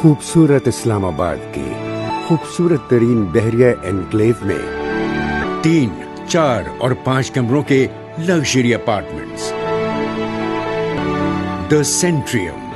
خوبصورت اسلام آباد کی خوبصورت ترین بحریہ انکلیو میں 3, 4 اور 5 کمروں کے لگژری اپارٹمنٹس. دی سینٹریم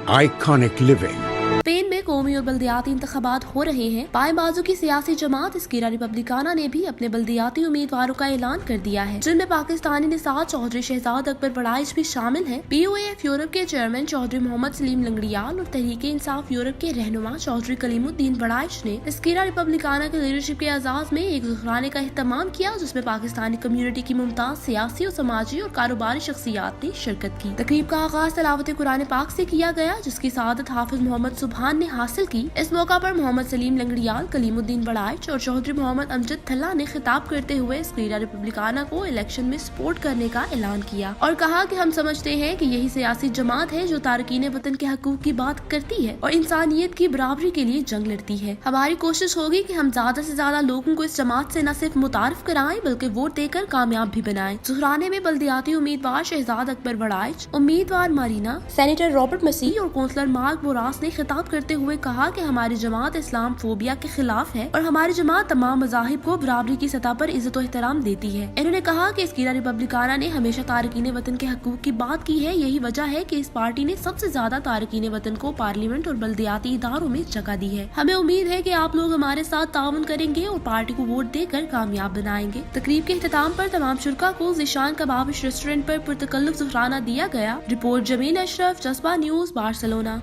آئیکانک لیونگ. اسپین میں قومی اور بلدیاتی انتخابات ہو رہے ہیں. بائیں بازو کی سیاسی جماعت اسکیرا ریپبلیکانا نے بھی اپنے بلدیاتی امیدواروں کا اعلان کر دیا ہے، جن میں پاکستانی نژاد چودھری شہزاد اکبر بڑائچ بھی شامل ہیں. پی او ایف یورپ کے چیئرمین چودھری محمد سلیم لنگڑیال اور تحریک انصاف یورپ کے رہنما چودھری کلیم الدین بڑائچ نے اسکیرا ریپبلیکانا کی لیڈرشپ کے اعزاز میں ایک ذخیرانے کا اہتمام کیا، جس میں پاکستانی کمیونٹی کی ممتاز سیاسی اور سماجی اور کاروباری شخصیات نے شرکت کی. تقریب کا آغاز تلاوت قرآن پاک سے کیا گیا، جس کی سعادت حافظ محمد سبحان نے حاصل کی. اس موقع پر محمد سلیم لنگڑیال، کلیم الدین بڑائچ اور چودھری محمد امجد تھلہ نے خطاب کرتے ہوئے اسکیرا ریپبلیکانا کو الیکشن میں سپورٹ کرنے کا اعلان کیا اور کہا کہ ہم سمجھتے ہیں کہ یہی سیاسی جماعت ہے جو تارکین وطن کے حقوق کی بات کرتی ہے اور انسانیت کی برابری کے لیے جنگ لڑتی ہے. ہماری کوشش ہوگی کہ ہم زیادہ سے زیادہ لوگوں کو اس جماعت سے نہ صرف متعارف کرائیں بلکہ ووٹ دے کر کامیاب بھی بنائیں. ظہرانے میں بلدیاتی امیدوار شہزاد اکبر بڑائچ، امیدوار مارینا، سینیٹر رابرٹ مسیح اور کونسلر مارک بوراس نے خطاب کرتے ہوئے کہا کہ ہماری جماعت اسلام فوبیا کے خلاف ہے اور ہماری جماعت تمام مذاہب کو برابری کی سطح پر عزت و احترام دیتی ہے. انہوں نے کہا کہ اسکیرا ریپبلیکانا نے ہمیشہ تارکین وطن کے حقوق کی بات کی ہے. یہی وجہ ہے کہ اس پارٹی نے سب سے زیادہ تارکین وطن کو پارلیمنٹ اور بلدیاتی اداروں میں جگہ دی ہے. ہمیں امید ہے کہ آپ لوگ ہمارے ساتھ تعاون کریں گے اور پارٹی کو ووٹ دے کر کامیاب بنائیں گے. تقریب کے اختتام پر تمام شرکا کو ذیشان کبابش ریسٹورنٹ پر پرتکلف ظہرانہ دیا گیا. رپورٹ جمیل اشرف، جذبہ نیوز، بارسلونا.